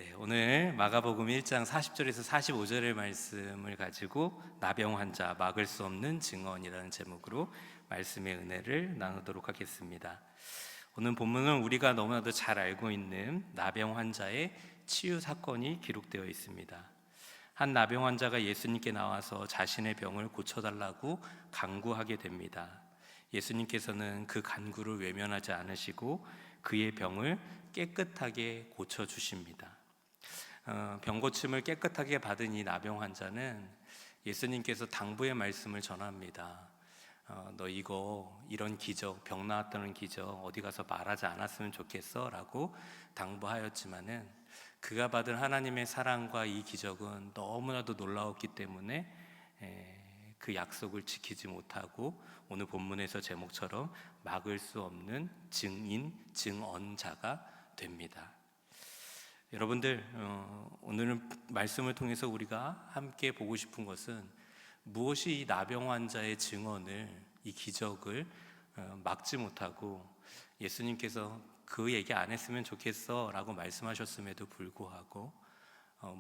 네, 오늘 마가복음 1장 40절에서 45절의 말씀을 가지고 나병 환자 막을 수 없는 증언이라는 제목으로 말씀의 은혜를 나누도록 하겠습니다. 오늘 본문은 우리가 너무나도 잘 알고 있는 나병 환자의 치유 사건이 기록되어 있습니다. 한 나병 환자가 예수님께 나와서 자신의 병을 고쳐달라고 간구하게 됩니다. 예수님께서는 그 간구를 외면하지 않으시고 그의 병을 깨끗하게 고쳐주십니다. 병고침을 깨끗하게 받은 이 나병 환자는 예수님께서 당부의 말씀을 전합니다. 너 이런 기적, 병 나았다는 기적 어디 가서 말하지 않았으면 좋겠어 라고 당부하였지만은 그가 받은 하나님의 사랑과 이 기적은 너무나도 놀라웠기 때문에 그 약속을 지키지 못하고 오늘 본문에서 제목처럼 막을 수 없는 증언자가 됩니다. 여러분들, 오늘 말씀을 통해서 우리가 함께 보고 싶은 것은 무엇이 이 나병 환자의 증언을, 이 기적을 막지 못하고 예수님께서 그 얘기 안 했으면 좋겠어 라고 말씀하셨음에도 불구하고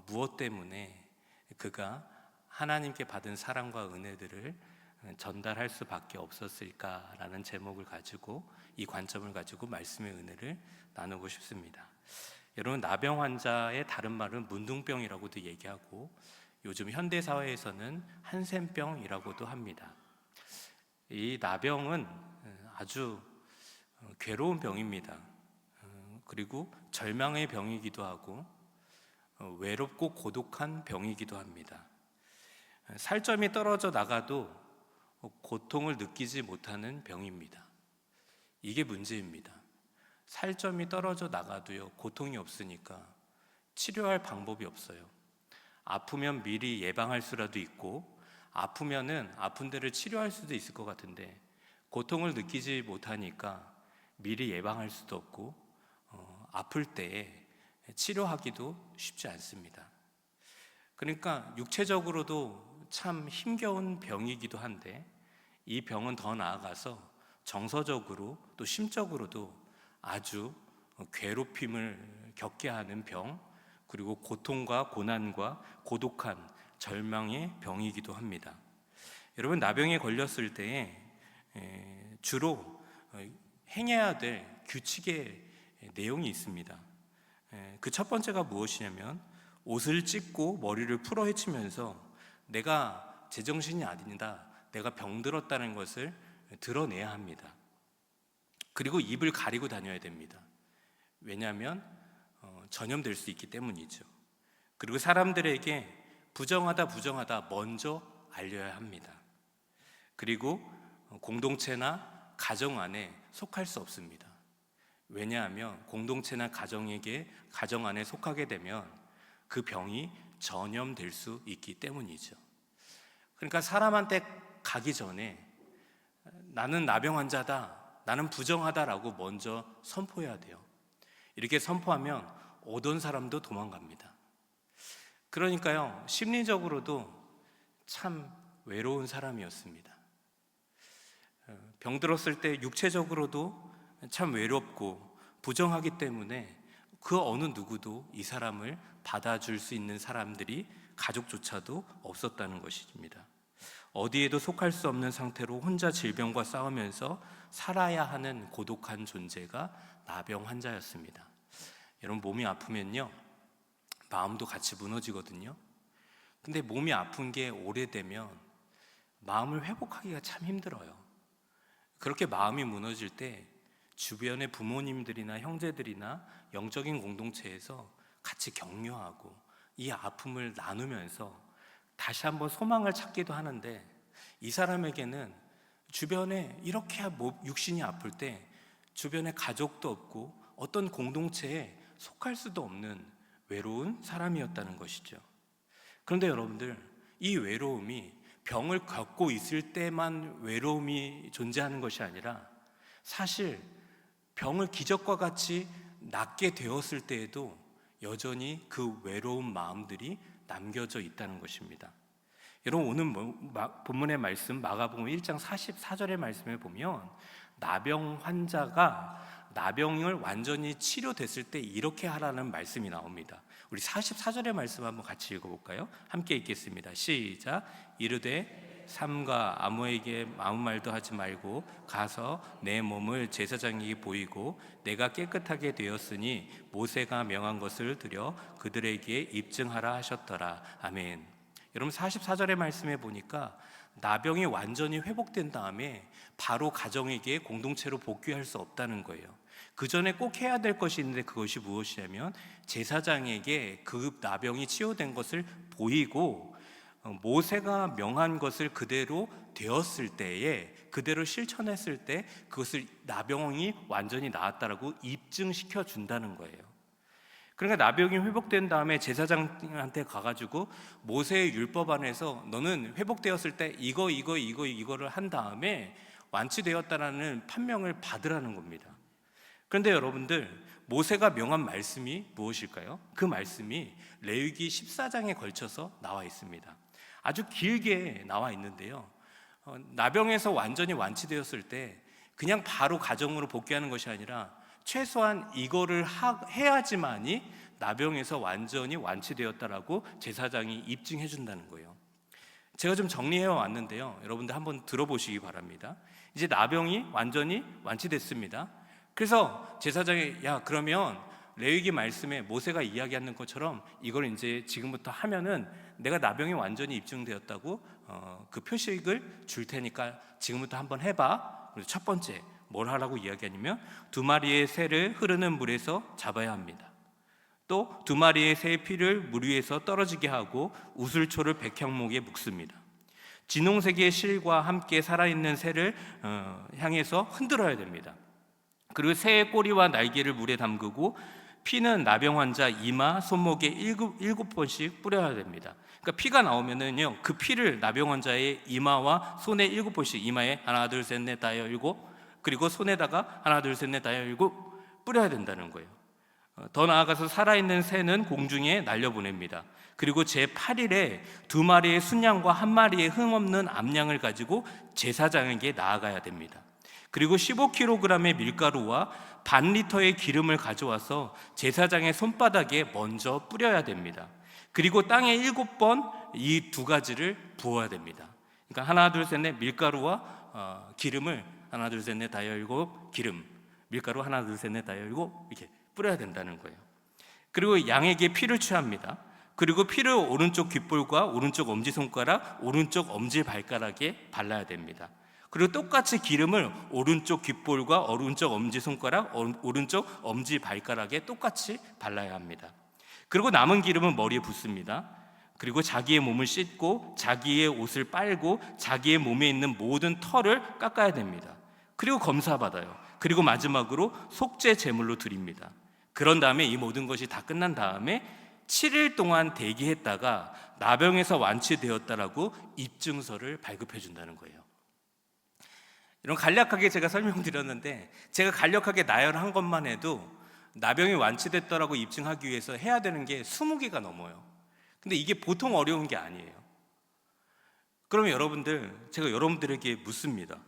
무엇 때문에 그가 하나님께 받은 사랑과 은혜들을 전달할 수밖에 없었을까라는 제목을 가지고, 이 관점을 가지고 말씀의 은혜를 나누고 싶습니다. 여러분, 나병 환자의 다른 말은 문둥병이라고도 얘기하고 요즘 현대사회에서는 한센병이라고도 합니다. 이 나병은 아주 괴로운 병입니다. 그리고 절망의 병이기도 하고 외롭고 고독한 병이기도 합니다. 살점이 떨어져 나가도 고통을 느끼지 못하는 병입니다. 이게 문제입니다. 살점이 떨어져 나가도요, 고통이 없으니까 치료할 방법이 없어요. 아프면 미리 예방할 수라도 있고, 아프면은 아픈 데를 치료할 수도 있을 것 같은데 고통을 느끼지 못하니까 미리 예방할 수도 없고 아플 때에 치료하기도 쉽지 않습니다. 그러니까 육체적으로도 참 힘겨운 병이기도 한데 이 병은 더 나아가서 정서적으로 또 심적으로도 아주 괴롭힘을 겪게 하는 병, 그리고 고통과 고난과 고독한 절망의 병이기도 합니다. 여러분, 나병에 걸렸을 때에 주로 행해야 될 규칙의 내용이 있습니다. 그 첫 번째가 무엇이냐면 옷을 찢고 머리를 풀어 헤치면서 내가 제정신이 아니다, 내가 병들었다는 것을 드러내야 합니다. 그리고 입을 가리고 다녀야 됩니다. 왜냐하면 전염될 수 있기 때문이죠. 그리고 사람들에게 부정하다 먼저 알려야 합니다. 그리고 공동체나 가정 안에 속할 수 없습니다. 왜냐하면 공동체나 가정 안에 속하게 되면 그 병이 전염될 수 있기 때문이죠. 그러니까 사람한테 가기 전에 나는 나병 환자다, 나는 부정하다라고 먼저 선포해야 돼요. 이렇게 선포하면 오던 사람도 도망갑니다. 그러니까요, 심리적으로도 참 외로운 사람이었습니다. 병들었을 때 육체적으로도 참 외롭고 부정하기 때문에 그 어느 누구도 이 사람을 받아줄 수 있는 사람들이 가족조차도 없었다는 것입니다. 어디에도 속할 수 없는 상태로 혼자 질병과 싸우면서 살아야 하는 고독한 존재가 나병 환자였습니다. 여러분, 몸이 아프면요, 마음도 같이 무너지거든요. 근데 몸이 아픈 게 오래되면 마음을 회복하기가 참 힘들어요. 그렇게 마음이 무너질 때 주변의 부모님들이나 형제들이나 영적인 공동체에서 같이 격려하고 이 아픔을 나누면서 다시 한번 소망을 찾기도 하는데, 이 사람에게는 주변에 이렇게 육신이 아플 때 주변에 가족도 없고 어떤 공동체에 속할 수도 없는 외로운 사람이었다는 것이죠. 그런데 여러분들, 이 외로움이 병을 겪고 있을 때만 외로움이 존재하는 것이 아니라 사실 병을 기적과 같이 낫게 되었을 때에도 여전히 그 외로운 마음들이 남겨져 있다는 것입니다. 여러분, 오늘 본문의 말씀 마가복음 1장 44절의 말씀에 보면 나병 환자가 나병을 완전히 치료됐을 때 이렇게 하라는 말씀이 나옵니다. 우리 44절의 말씀 한번 같이 읽어볼까요? 함께 읽겠습니다. 시작. 이르되 삼가 아무에게 아무 말도 하지 말고 가서 내 몸을 제사장에게 보이고 내가 깨끗하게 되었으니 모세가 명한 것을 드려 그들에게 입증하라 하셨더라. 아멘. 여러분 44절의 말씀에 보니까 나병이 완전히 회복된 다음에 바로 가정에게 공동체로 복귀할 수 없다는 거예요. 그 전에 꼭 해야 될 것이 있는데 그것이 무엇이냐면 제사장에게 그 나병이 치유된 것을 보이고 모세가 명한 것을 그대로 되었을 때에 그대로 실천했을 때 그것을 나병이 완전히 나았다라고 입증시켜 준다는 거예요. 그러니까 나병이 회복된 다음에 제사장한테 가가지고 모세의 율법 안에서 너는 회복되었을 때 이거를 한 다음에 완치되었다라는 판명을 받으라는 겁니다. 그런데 여러분들, 모세가 명한 말씀이 무엇일까요? 그 말씀이 레위기 14장에 걸쳐서 나와 있습니다. 아주 길게 나와 있는데요, 나병에서 완전히 완치되었을 때 그냥 바로 가정으로 복귀하는 것이 아니라 최소한 이거를 해야지만이 나병에서 완전히 완치되었다라고 제사장이 입증해 준다는 거예요. 제가 좀 정리해 왔는데요, 여러분들 한번 들어보시기 바랍니다. 이제 나병이 완전히 완치됐습니다. 그래서 제사장이 그러면 레위기 말씀에 모세가 이야기하는 것처럼 이걸 이제 지금부터 하면은 내가 나병이 완전히 입증되었다고 그 표식을 줄 테니까 지금부터 한번 해봐. 그래서 첫 번째 뭘 하라고 이야기하냐면 2마리의 새를 흐르는 물에서 잡아야 합니다. 또 2마리의 새의 피를 물 위에서 떨어지게 하고 우슬초를 백향목에 묶습니다. 진홍색의 실과 함께 살아있는 새를 향해서 흔들어야 됩니다. 그리고 새의 꼬리와 날개를 물에 담그고 피는 나병 환자 이마, 손목에 7번씩 뿌려야 됩니다. 그러니까 피가 나오면은요, 그 피를 나병 환자의 이마와 손에 7번씩, 이마에 하나 둘 셋 넷 다여 일곱, 그리고 손에다가 하나 둘 셋 넷 다여 일곱 뿌려야 된다는 거예요. 더 나아가서 살아있는 새는 공중에 날려보냅니다. 그리고 제8일에 2마리의 순양과 1마리의 흠없는 암양을 가지고 제사장에게 나아가야 됩니다. 그리고 15kg의 밀가루와 반 리터의 기름을 가져와서 제사장의 손바닥에 먼저 뿌려야 됩니다. 그리고 땅에 7번 이 2가지를 부어야 됩니다. 그러니까 하나 둘 셋 넷 밀가루와 기름을 하나 둘 셋 넷 다여 일곱, 기름, 밀가루 하나 둘 셋 넷 다여 일곱 이렇게 뿌려야 된다는 거예요. 그리고 양에게 피를 취합니다. 그리고 피를 오른쪽 귓볼과 오른쪽 엄지손가락, 오른쪽 엄지발가락에 발라야 됩니다. 그리고 똑같이 기름을 오른쪽 귓볼과 오른쪽 엄지손가락, 오른쪽 엄지발가락에 똑같이 발라야 합니다. 그리고 남은 기름은 머리에 붓습니다. 그리고 자기의 몸을 씻고 자기의 옷을 빨고 자기의 몸에 있는 모든 털을 깎아야 됩니다. 그리고 검사받아요. 그리고 마지막으로 속죄 제물로 드립니다. 그런 다음에 이 모든 것이 다 끝난 다음에 7일 동안 대기했다가 나병에서 완치되었다라고 입증서를 발급해 준다는 거예요. 이런 간략하게 제가 설명드렸는데, 제가 간략하게 나열한 것만 해도 나병이 완치됐다라고 입증하기 위해서 해야 되는 게 20개가 넘어요. 근데 이게 보통 어려운 게 아니에요. 그러면 제가 여러분들에게 묻습니다.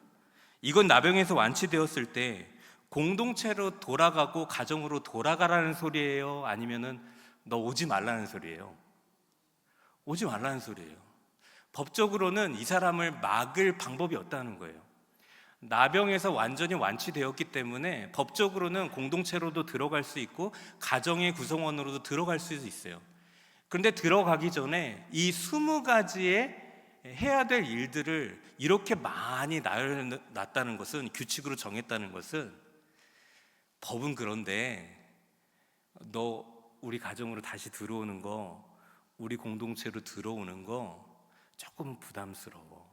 이건 나병에서 완치되었을 때 공동체로 돌아가고 가정으로 돌아가라는 소리예요? 아니면은 너 오지 말라는 소리예요? 오지 말라는 소리예요. 법적으로는 이 사람을 막을 방법이 없다는 거예요. 나병에서 완전히 완치되었기 때문에 법적으로는 공동체로도 들어갈 수 있고 가정의 구성원으로도 들어갈 수 있어요. 그런데 들어가기 전에 이 20가지의 해야 될 일들을 이렇게 많이 나열해놨다는 것은, 규칙으로 정했다는 것은, 법은 그런데 너 우리 가정으로 다시 들어오는 거, 우리 공동체로 들어오는 거 조금 부담스러워.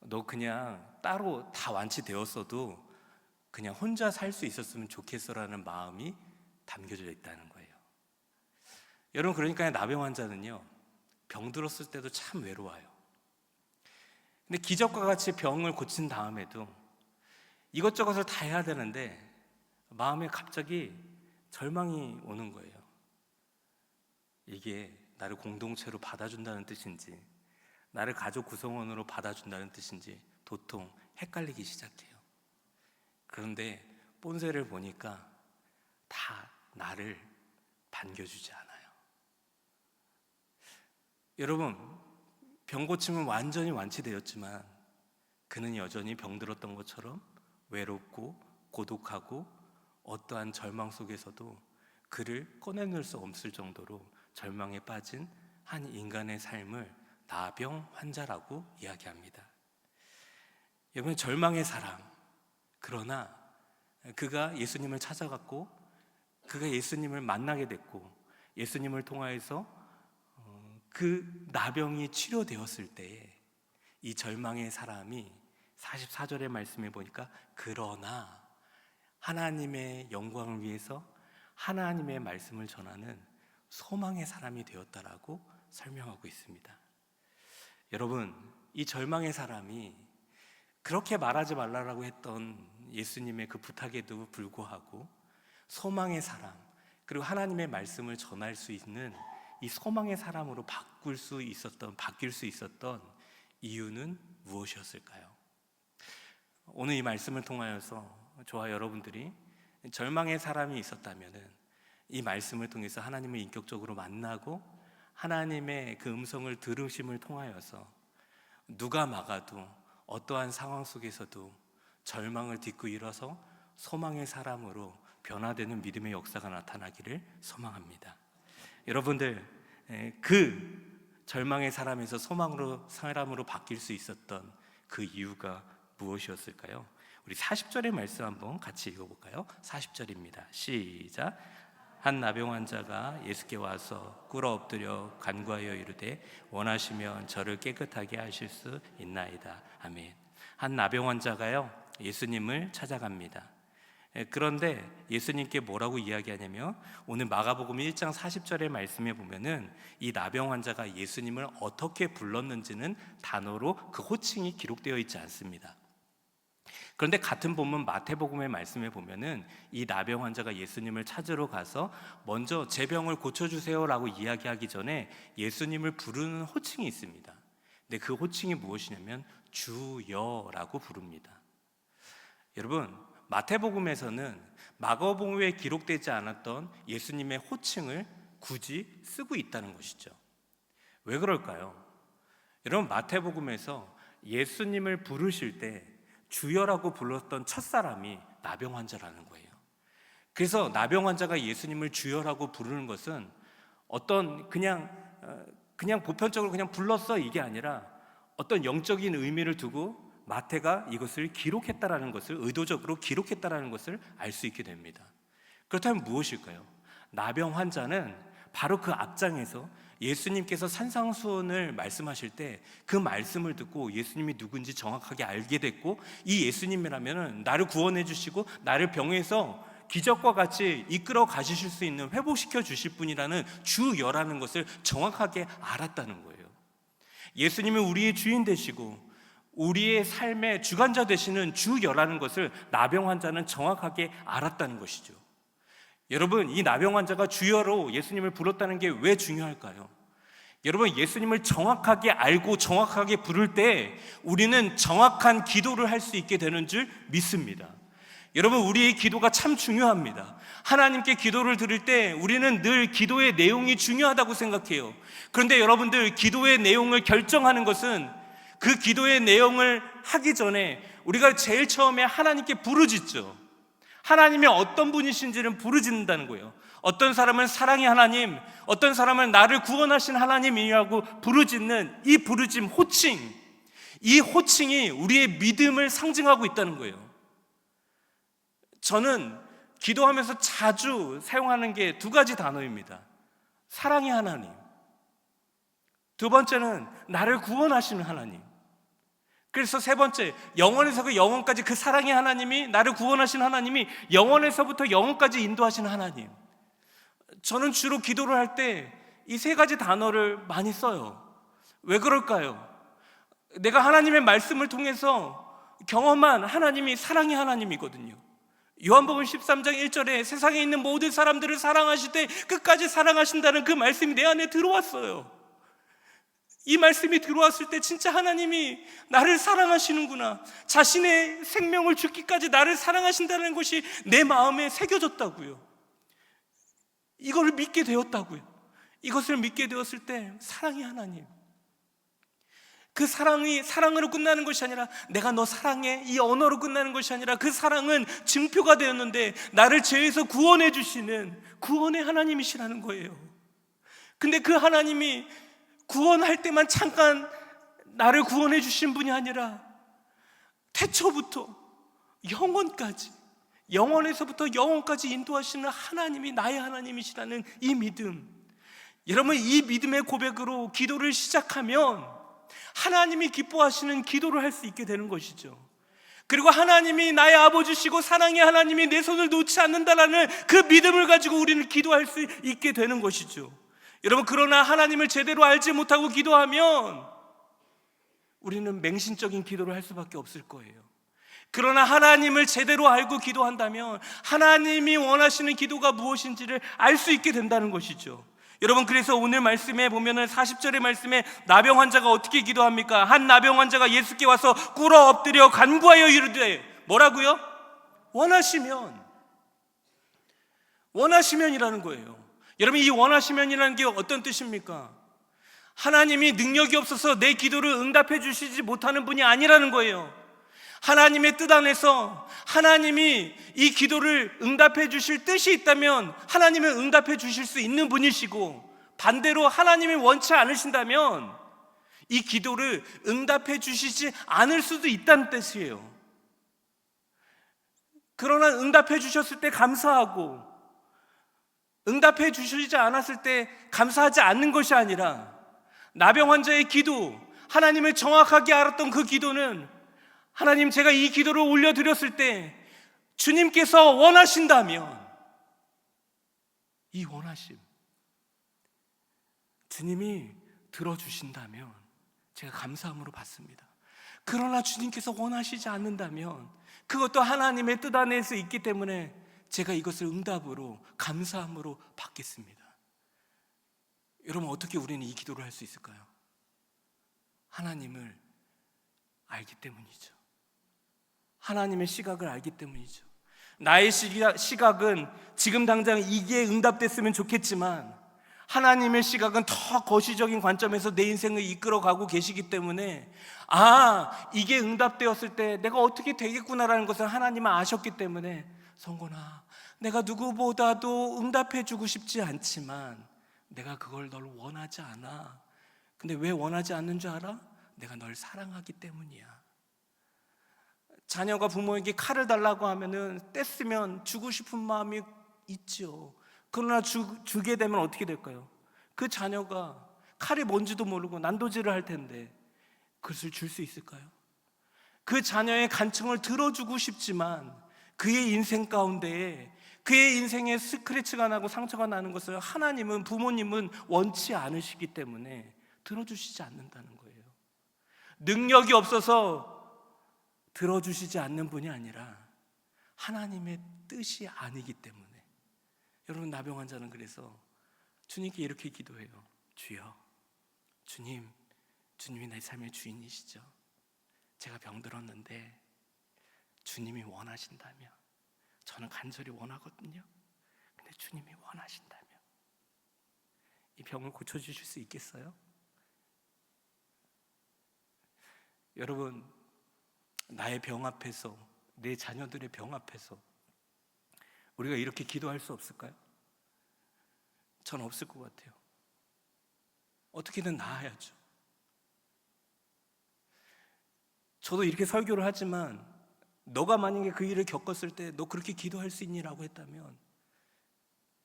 너 그냥 따로 다 완치되었어도 그냥 혼자 살 수 있었으면 좋겠어라는 마음이 담겨져 있다는 거예요. 여러분, 그러니까 나병 환자는요, 병 들었을 때도 참 외로워요. 근데 기적과 같이 병을 고친 다음에도 이것저것을 다 해야 되는데 마음에 갑자기 절망이 오는 거예요. 이게 나를 공동체로 받아준다는 뜻인지, 나를 가족 구성원으로 받아준다는 뜻인지 도통 헷갈리기 시작해요. 그런데 본세를 보니까 다 나를 반겨주지 않아요. 여러분, 병 고침은 완전히 완치되었지만 그는 여전히 병들었던 것처럼 외롭고 고독하고 어떠한 절망 속에서도 그를 꺼내놓을 수 없을 정도로 절망에 빠진 한 인간의 삶을 나병 환자라고 이야기합니다. 여러분, 절망의 사람, 그러나 그가 예수님을 찾아갔고 그가 예수님을 만나게 됐고 예수님을 통하여서 그 나병이 치료되었을 때에 이 절망의 사람이 44절의 말씀에 보니까 그러나 하나님의 영광을 위해서 하나님의 말씀을 전하는 소망의 사람이 되었다라고 설명하고 있습니다. 여러분, 이 절망의 사람이 그렇게 말하지 말라고 했던 예수님의 그 부탁에도 불구하고 소망의 사람, 그리고 하나님의 말씀을 전할 수 있는 이 소망의 사람으로 바뀔 수 있었던 이유는 무엇이었을까요? 오늘 이 말씀을 통하여서 저와 여러분들이 절망의 사람이 있었다면 이 말씀을 통해서 하나님을 인격적으로 만나고 하나님의 그 음성을 들으심을 통하여서 누가 막아도 어떠한 상황 속에서도 절망을 딛고 일어서 소망의 사람으로 변화되는 믿음의 역사가 나타나기를 소망합니다. 여러분들, 그 절망의 사람에서 사람으로 바뀔 수 있었던 그 이유가 무엇이었을까요? 우리 40절의 말씀 한번 같이 읽어볼까요? 40절입니다. 시작. 한 나병 환자가 예수께 와서 꿇어 엎드려 간구하여 이르되 원하시면 저를 깨끗하게 하실 수 있나이다. 아멘. 한 나병 환자가요, 예수님을 찾아갑니다. 그런데 예수님께 뭐라고 이야기하냐면 오늘 마가복음 1장 40절의 말씀에 보면은 이 나병 환자가 예수님을 어떻게 불렀는지는 단어로 그 호칭이 기록되어 있지 않습니다. 그런데 같은 본문 마태복음의 말씀에 보면은 이 나병 환자가 예수님을 찾으러 가서 먼저 제 병을 고쳐주세요라고 이야기하기 전에 예수님을 부르는 호칭이 있습니다. 근데 그 호칭이 무엇이냐면 주여라고 부릅니다. 여러분, 마태복음에서는 마가복음에 기록되지 않았던 예수님의 호칭을 굳이 쓰고 있다는 것이죠. 왜 그럴까요? 여러분, 마태복음에서 예수님을 부르실 때 주여라고 불렀던 첫사람이 나병 환자라는 거예요. 그래서 나병 환자가 예수님을 주여라고 부르는 것은 어떤 그냥 보편적으로 그냥 불렀어 이게 아니라 어떤 영적인 의미를 두고 마태가 이것을 기록했다라는 것을 의도적으로 기록했다라는 것을 알 수 있게 됩니다. 그렇다면 무엇일까요? 나병 환자는 바로 그 앞장에서 예수님께서 산상수훈을 말씀하실 때 그 말씀을 듣고 예수님이 누군지 정확하게 알게 됐고 이 예수님이라면 나를 구원해 주시고 나를 병에서 기적과 같이 이끌어 가실 수 있는 회복시켜 주실 분이라는 주여라는 것을 정확하게 알았다는 거예요. 예수님은 우리의 주인 되시고 우리의 삶의 주관자 되시는 주여라는 것을 나병 환자는 정확하게 알았다는 것이죠. 여러분, 이 나병 환자가 주여로 예수님을 불렀다는 게 왜 중요할까요? 여러분, 예수님을 정확하게 알고 정확하게 부를 때 우리는 정확한 기도를 할 수 있게 되는 줄 믿습니다. 여러분, 우리의 기도가 참 중요합니다. 하나님께 기도를 드릴 때 우리는 늘 기도의 내용이 중요하다고 생각해요. 그런데 여러분들, 기도의 내용을 결정하는 것은 그 기도의 내용을 하기 전에 우리가 제일 처음에 하나님께 부르짖죠. 하나님이 어떤 분이신지는 부르짖는다는 거예요. 어떤 사람은 사랑의 하나님, 어떤 사람은 나를 구원하신 하나님이라고 부르짖는 이 부르짖음, 호칭, 이 호칭이 우리의 믿음을 상징하고 있다는 거예요. 저는 기도하면서 자주 사용하는 게 두 가지 단어입니다. 사랑의 하나님, 두 번째는 나를 구원하시는 하나님. 그래서 세 번째, 영원에서 영원까지 그 사랑의 하나님이, 나를 구원하신 하나님이 영원에서부터 영원까지 인도하시는 하나님. 저는 주로 기도를 할 때 이 세 가지 단어를 많이 써요. 왜 그럴까요? 내가 하나님의 말씀을 통해서 경험한 하나님이 사랑의 하나님이거든요. 요한복음 13장 1절에 세상에 있는 모든 사람들을 사랑하실 때 끝까지 사랑하신다는 그 말씀이 내 안에 들어왔어요. 이 말씀이 들어왔을 때 진짜 하나님이 나를 사랑하시는구나, 자신의 생명을 주기까지 나를 사랑하신다는 것이 내 마음에 새겨졌다고요. 이걸 믿게 되었다고요. 이것을 믿게 되었을 때 사랑의 하나님, 그 사랑이 사랑으로 끝나는 것이 아니라 내가 너 사랑해 이 언어로 끝나는 것이 아니라 그 사랑은 증표가 되었는데 나를 죄에서 구원해 주시는 구원의 하나님이시라는 거예요. 근데 그 하나님이 구원할 때만 잠깐 나를 구원해 주신 분이 아니라 태초부터 영원까지, 영원에서부터 영원까지 인도하시는 하나님이 나의 하나님이시라는 이 믿음, 여러분 이 믿음의 고백으로 기도를 시작하면 하나님이 기뻐하시는 기도를 할 수 있게 되는 것이죠. 그리고 하나님이 나의 아버지시고 사랑의 하나님이 내 손을 놓지 않는다라는 그 믿음을 가지고 우리는 기도할 수 있게 되는 것이죠. 여러분, 그러나 하나님을 제대로 알지 못하고 기도하면 우리는 맹신적인 기도를 할 수밖에 없을 거예요. 그러나 하나님을 제대로 알고 기도한다면 하나님이 원하시는 기도가 무엇인지를 알 수 있게 된다는 것이죠. 여러분, 그래서 오늘 말씀에 보면은 40절의 말씀에 나병 환자가 어떻게 기도합니까? 한 나병 환자가 예수께 와서 꿇어 엎드려 간구하여 이르되, 뭐라고요? 원하시면이라는 거예요. 여러분, 이 원하시면이라는 게 어떤 뜻입니까? 하나님이 능력이 없어서 내 기도를 응답해 주시지 못하는 분이 아니라는 거예요. 하나님의 뜻 안에서 하나님이 이 기도를 응답해 주실 뜻이 있다면 하나님은 응답해 주실 수 있는 분이시고, 반대로 하나님이 원치 않으신다면 이 기도를 응답해 주시지 않을 수도 있다는 뜻이에요. 그러나 응답해 주셨을 때 감사하고, 응답해 주시지 않았을 때 감사하지 않는 것이 아니라, 나병 환자의 기도, 하나님을 정확하게 알았던 그 기도는, 하나님 제가 이 기도를 올려드렸을 때 주님께서 원하신다면, 이 원하심, 주님이 들어주신다면 제가 감사함으로 받습니다. 그러나 주님께서 원하시지 않는다면 그것도 하나님의 뜻 안에서 있기 때문에 제가 이것을 응답으로, 감사함으로 받겠습니다. 여러분, 어떻게 우리는 이 기도를 할 수 있을까요? 하나님을 알기 때문이죠. 하나님의 시각을 알기 때문이죠. 나의 시각은 지금 당장 이게 응답됐으면 좋겠지만 하나님의 시각은 더 거시적인 관점에서 내 인생을 이끌어가고 계시기 때문에, 이게 응답되었을 때 내가 어떻게 되겠구나라는 것을 하나님은 아셨기 때문에, 성곤아, 내가 누구보다도 응답해주고 싶지 않지만 내가 그걸 널 원하지 않아. 근데 왜 원하지 않는 줄 알아? 내가 널 사랑하기 때문이야. 자녀가 부모에게 칼을 달라고 하면은 뗐으면 주고 싶은 마음이 있죠. 그러나 주게 되면 어떻게 될까요? 그 자녀가 칼이 뭔지도 모르고 난도질을 할 텐데 그것을 줄 수 있을까요? 그 자녀의 간청을 들어주고 싶지만 그의 인생 가운데에 그의 인생에 스크래치가 나고 상처가 나는 것을 하나님은, 부모님은 원치 않으시기 때문에 들어주시지 않는다는 거예요. 능력이 없어서 들어주시지 않는 분이 아니라 하나님의 뜻이 아니기 때문에. 여러분, 나병 환자는 그래서 주님께 이렇게 기도해요. 주여, 주님이 내 삶의 주인이시죠. 제가 병들었는데 주님이 원하신다면, 저는 간절히 원하거든요. 근데 주님이 원하신다면 이 병을 고쳐주실 수 있겠어요? 여러분, 나의 병 앞에서, 내 자녀들의 병 앞에서 우리가 이렇게 기도할 수 없을까요? 전 없을 것 같아요. 어떻게든 나아야죠. 저도 이렇게 설교를 하지만 너가 만약에 그 일을 겪었을 때 너 그렇게 기도할 수 있니라고 했다면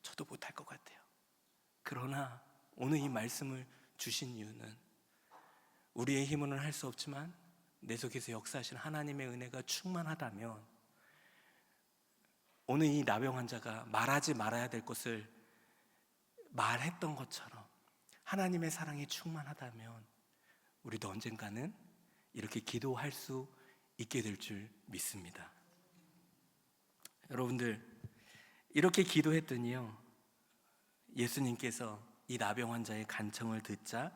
저도 못할 것 같아요. 그러나 오늘 이 말씀을 주신 이유는 우리의 힘으로는 할 수 없지만 내 속에서 역사하신 하나님의 은혜가 충만하다면, 오늘 이 나병 환자가 말하지 말아야 될 것을 말했던 것처럼 하나님의 사랑이 충만하다면 우리도 언젠가는 이렇게 기도할 수 있게 될 줄 믿습니다. 여러분들, 이렇게 기도했더니요, 예수님께서 이 나병 환자의 간청을 듣자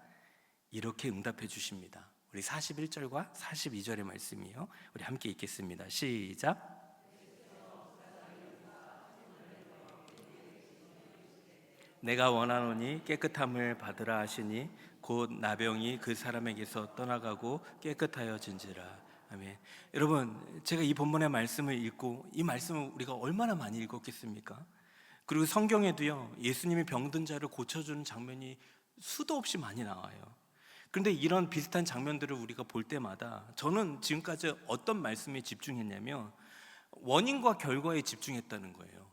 이렇게 응답해 주십니다. 우리 41절과 42절의 말씀이요, 우리 함께 읽겠습니다. 시작. 내가 원하노니 깨끗함을 받으라 하시니 곧 나병이 그 사람에게서 떠나가고 깨끗하여진지라. 아멘. 여러분, 제가 이 본문의 말씀을 읽고 이 말씀을 우리가 얼마나 많이 읽었겠습니까? 그리고 성경에도요, 예수님이 병든 자를 고쳐주는 장면이 수도 없이 많이 나와요. 그런데 이런 비슷한 장면들을 우리가 볼 때마다 저는 지금까지 어떤 말씀에 집중했냐면 원인과 결과에 집중했다는 거예요.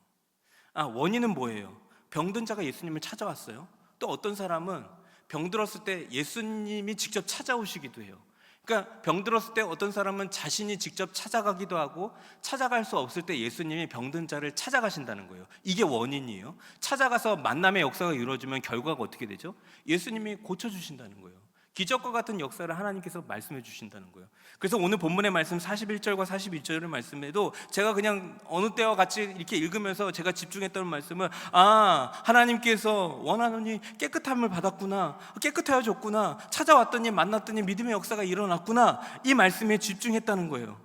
원인은 뭐예요? 병든 자가 예수님을 찾아왔어요. 또 어떤 사람은 병들었을 때 예수님이 직접 찾아오시기도 해요. 그러니까 병들었을 때 어떤 사람은 자신이 직접 찾아가기도 하고, 찾아갈 수 없을 때 예수님이 병든 자를 찾아가신다는 거예요. 이게 원인이에요. 찾아가서 만남의 역사가 이루어지면 결과가 어떻게 되죠? 예수님이 고쳐주신다는 거예요. 기적과 같은 역사를 하나님께서 말씀해 주신다는 거예요. 그래서 오늘 본문의 말씀 41절과 42절의 말씀에도 제가 그냥 어느 때와 같이 이렇게 읽으면서 제가 집중했던 말씀은 하나님께서 원하노니 깨끗함을 받았구나, 깨끗해졌구나, 찾아왔더니 만났더니 믿음의 역사가 일어났구나, 이 말씀에 집중했다는 거예요.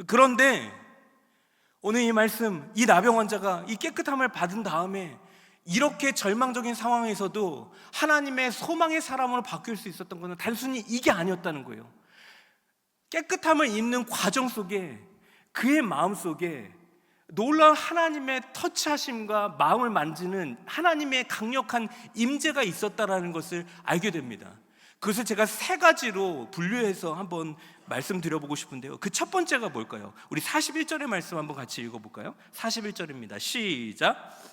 그런데 오늘 이 말씀, 이 나병 환자가 이 깨끗함을 받은 다음에 이렇게 절망적인 상황에서도 하나님의 소망의 사람으로 바뀔 수 있었던 것은 단순히 이게 아니었다는 거예요. 깨끗함을 입는 과정 속에 그의 마음 속에 놀라운 하나님의 터치하심과 마음을 만지는 하나님의 강력한 임재가 있었다는 것을 알게 됩니다. 그것을 제가 세 가지로 분류해서 한번 말씀드려보고 싶은데요, 그 첫 번째가 뭘까요? 우리 41절의 말씀 한번 같이 읽어볼까요? 41절입니다. 시작.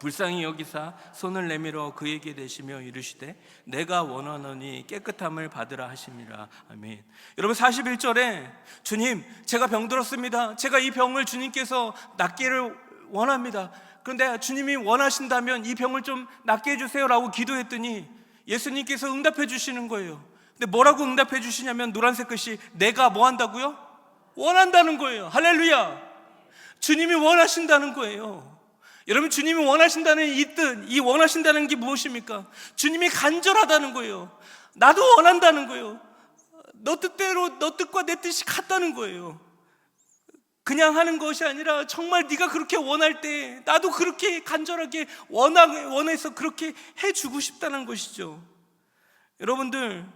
불쌍히 여기사 손을 내밀어 그에게 대시며 이르시되 내가 원하노니 깨끗함을 받으라 하심이라. 아멘. 여러분, 41절에 주님, 제가 병들었습니다. 제가 이 병을 주님께서 낫기를 원합니다. 그런데 주님이 원하신다면 이 병을 좀 낫게 해주세요 라고 기도했더니 예수님께서 응답해 주시는 거예요. 근데 뭐라고 응답해 주시냐면 노란색 글씨, 내가 뭐 한다고요? 원한다는 거예요. 할렐루야. 주님이 원하신다는 거예요. 여러분, 주님이 원하신다는 이 뜻, 이 원하신다는 게 무엇입니까? 주님이 간절하다는 거예요. 나도 원한다는 거예요. 너 뜻대로, 너 뜻과 내 뜻이 같다는 거예요. 그냥 하는 것이 아니라 정말 네가 그렇게 원할 때 나도 그렇게 간절하게 원해서 그렇게 해주고 싶다는 것이죠. 여러분들,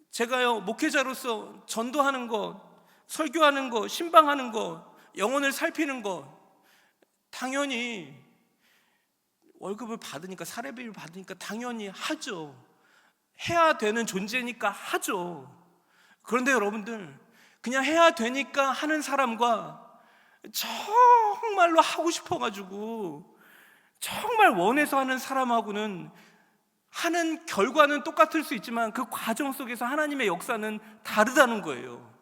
제가요, 목회자로서 전도하는 것, 설교하는 것, 신방하는 것, 영혼을 살피는 것, 당연히 월급을 받으니까, 사례비를 받으니까 당연히 하죠. 해야 되는 존재니까 하죠. 그런데 여러분들, 그냥 해야 되니까 하는 사람과 정말로 하고 싶어가지고 정말 원해서 하는 사람하고는 하는 결과는 똑같을 수 있지만 그 과정 속에서 하나님의 역사는 다르다는 거예요.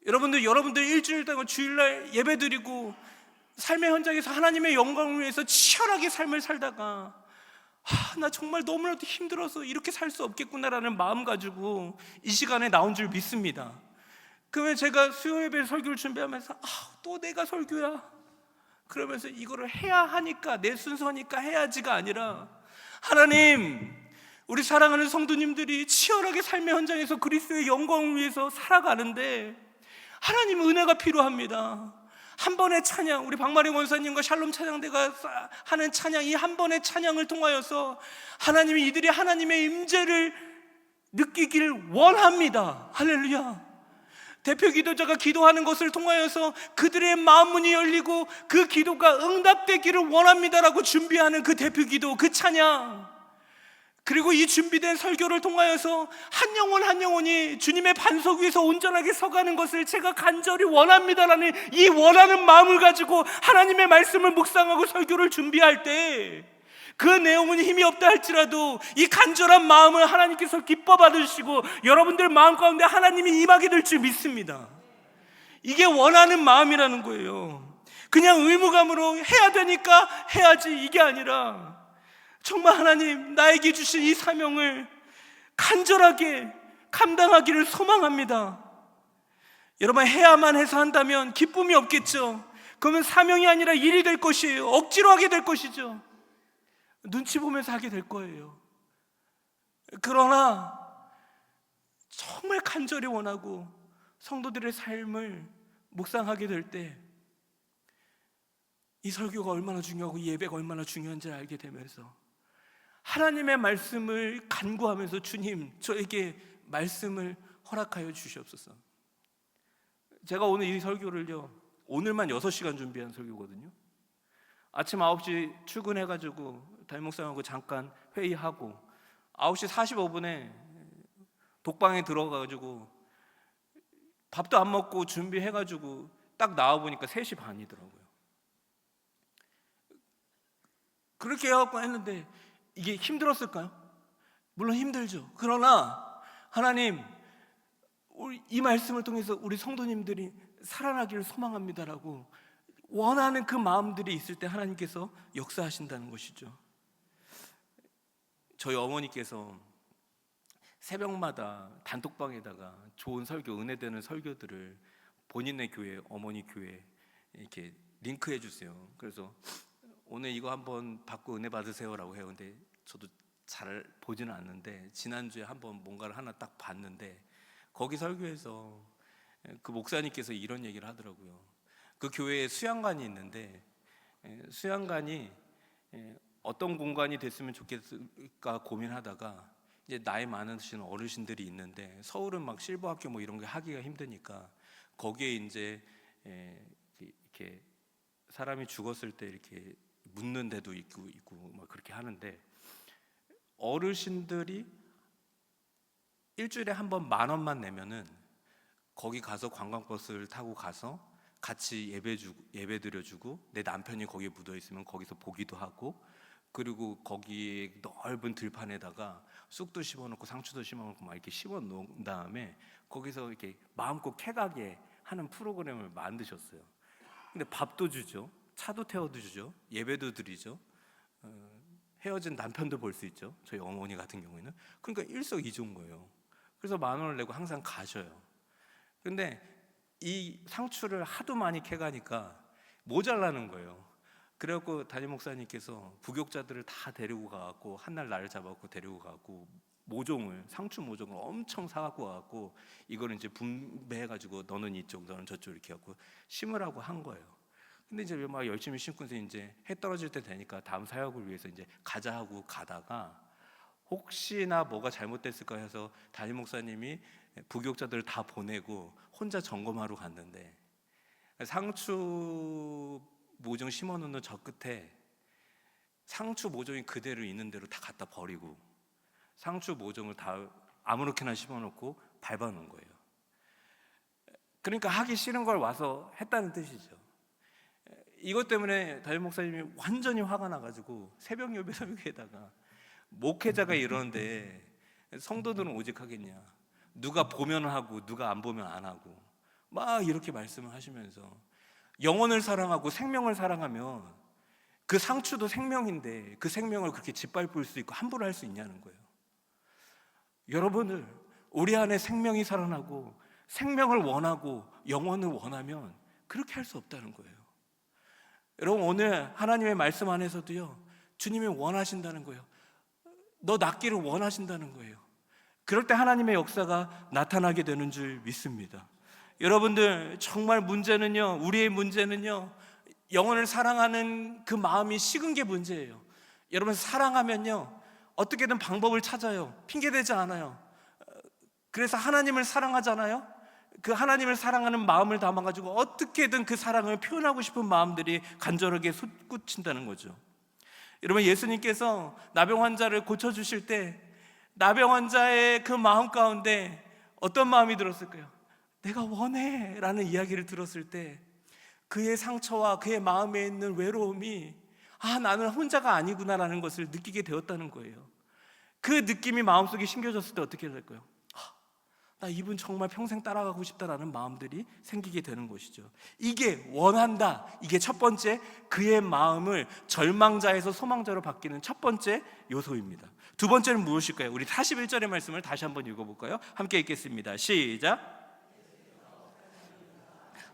여러분들 일주일 동안 주일날 예배드리고 삶의 현장에서 하나님의 영광을 위해서 치열하게 삶을 살다가 나 정말 너무나도 힘들어서 이렇게 살 수 없겠구나라는 마음 가지고 이 시간에 나온 줄 믿습니다. 그러면 제가 수요 예배 설교를 준비하면서 또 내가 설교야 그러면서 이거를 해야 하니까, 내 순서니까 해야지가 아니라, 하나님, 우리 사랑하는 성도님들이 치열하게 삶의 현장에서 그리스도의 영광을 위해서 살아가는데 하나님 은혜가 필요합니다. 한 번의 찬양, 우리 박마리 원사님과 샬롬 찬양대가 하는 찬양, 이 한 번의 찬양을 통하여서 하나님이 이들이 하나님의 임재를 느끼기를 원합니다. 할렐루야. 대표 기도자가 기도하는 것을 통하여서 그들의 마음 문이 열리고 그 기도가 응답되기를 원합니다라고 준비하는 그 대표 기도, 그 찬양, 그리고 이 준비된 설교를 통하여서 한 영혼 한 영혼이 주님의 반석 위에서 온전하게 서가는 것을 제가 간절히 원합니다라는 이 원하는 마음을 가지고 하나님의 말씀을 묵상하고 설교를 준비할 때 그 내용은 힘이 없다 할지라도 이 간절한 마음을 하나님께서 기뻐 받으시고 여러분들 마음 가운데 하나님이 임하게 될 줄 믿습니다. 이게 원하는 마음이라는 거예요. 그냥 의무감으로 해야 되니까 해야지, 이게 아니라 정말 하나님, 나에게 주신 이 사명을 간절하게 감당하기를 소망합니다. 여러분, 해야만 해서 한다면 기쁨이 없겠죠. 그러면 사명이 아니라 일이 될 것이에요. 억지로 하게 될 것이죠. 눈치 보면서 하게 될 거예요. 그러나 정말 간절히 원하고 성도들의 삶을 묵상하게 될 때 이 설교가 얼마나 중요하고 이 예배가 얼마나 중요한지 알게 되면서 하나님의 말씀을 간구하면서 주님, 저에게 말씀을 허락하여 주시옵소서. 제가 오늘 이 설교를요, 오늘만 6시간 준비한 설교거든요. 아침 9시 출근해가지고 담임목사님하고 잠깐 회의하고 9시 45분에 독방에 들어가가지고 밥도 안 먹고 준비해가지고 딱 나와보니까 3시 반이더라고요. 그렇게 해갖고 했는데 이게 힘들었을까요? 물론 힘들죠. 그러나 하나님, 이 말씀을 통해서 우리 성도님들이 살아나기를 소망합니다라고 원하는 그 마음들이 있을 때 하나님께서 역사하신다는 것이죠. 저희 어머니께서 새벽마다 단톡방에다가 좋은 설교, 은혜되는 설교들을 본인의 교회, 어머니 교회 이렇게 링크해 주세요. 그래서 오늘 이거 한번 받고 은혜 받으세요라고 해요. 근데 저도 잘 보지는 않는데 지난주에 한번 뭔가를 하나 딱 봤는데 거기 설교에서 그 목사님께서 이런 얘기를 하더라고요. 그 교회에 수양관이 있는데 수양관이 어떤 공간이 됐으면 좋겠을까 고민하다가 이제 나이 많으신 어르신들이 있는데 서울은 막 실버학교 뭐 이런 게 하기가 힘드니까 거기에 이제 이렇게 사람이 죽었을 때 이렇게 묻는 데도 있고 막 그렇게 하는데 어르신들이 일주일에 한 번 10,000원만 내면은 거기 가서 관광버스를 타고 가서 같이 예배 드려주고 내 남편이 거기에 묻어 있으면 거기서 보기도 하고 그리고 거기에 넓은 들판에다가 쑥도 심어놓고 상추도 심어놓고 막 이렇게 심어놓은 다음에 거기서 이렇게 마음껏 캐가게 하는 프로그램을 만드셨어요. 근데 밥도 주죠, 차도 태워도 주죠, 예배도 드리죠, 헤어진 남편도 볼 수 있죠. 저희 어머니 같은 경우에는. 그러니까 일석이조인 거예요. 그래서 10,000원을 내고 항상 가셔요. 근데 이 상추를 하도 많이 캐가니까 모자라는 거예요. 그래갖고 담임 목사님께서 부교육자들을 다 데리고 가갖고 한날 날을 잡아갖고 데리고 가고 상추 모종을 엄청 사갖고 와갖고 이거를 이제 분배해가지고 너는 이쪽 너는 저쪽 이렇게 해갖고 심으라고 한 거예요. 근데 이제 막 열심히 심고서 이제 해 떨어질 때 되니까 다음 사역을 위해서 이제 가자 하고 가다가 혹시나 뭐가 잘못됐을까 해서 담임 목사님이 부교육자들을 다 보내고 혼자 점검하러 갔는데 상추 모종 심어놓는 저 끝에 상추 모종이 그대로 있는 대로 다 갖다 버리고 상추 모종을 다 아무렇게나 심어놓고 밟아놓은 거예요. 그러니까 하기 싫은 걸 와서 했다는 뜻이죠. 이것 때문에 담임 목사님이 완전히 화가 나가지고 새벽 예배 설교에다가 목회자가 이러는데 성도들은 오직 하겠냐, 누가 보면 하고 누가 안 보면 안 하고 막 이렇게 말씀을 하시면서 영혼을 사랑하고 생명을 사랑하면 그 상추도 생명인데 그 생명을 그렇게 짓밟을 수 있고 함부로 할 수 있냐는 거예요. 여러분을 우리 안에 생명이 살아나고 생명을 원하고 영혼을 원하면 그렇게 할 수 없다는 거예요. 여러분, 오늘 하나님의 말씀 안에서도요, 주님이 원하신다는 거예요. 너 낫기를 원하신다는 거예요. 그럴 때 하나님의 역사가 나타나게 되는 줄 믿습니다. 여러분들, 정말 문제는요, 우리의 문제는요, 영혼을 사랑하는 그 마음이 식은 게 문제예요. 여러분, 사랑하면요 어떻게든 방법을 찾아요. 핑계대지 않아요. 그래서 하나님을 사랑하잖아요. 그 하나님을 사랑하는 마음을 담아가지고 어떻게든 그 사랑을 표현하고 싶은 마음들이 간절하게 솟구친다는 거죠. 여러분, 예수님께서 나병 환자를 고쳐주실 때 나병 환자의 그 마음 가운데 어떤 마음이 들었을까요? 내가 원해 라는 이야기를 들었을 때 그의 상처와 그의 마음에 있는 외로움이 나는 혼자가 아니구나 라는 것을 느끼게 되었다는 거예요. 그 느낌이 마음속에 심겨졌을 때 어떻게 될까요? 나 이분 정말 평생 따라가고 싶다라는 마음들이 생기게 되는 것이죠. 이게 원한다, 이게 첫 번째 그의 마음을 절망자에서 소망자로 바뀌는 첫 번째 요소입니다. 두 번째는 무엇일까요? 우리 41절의 말씀을 다시 한번 읽어볼까요? 함께 읽겠습니다. 시작.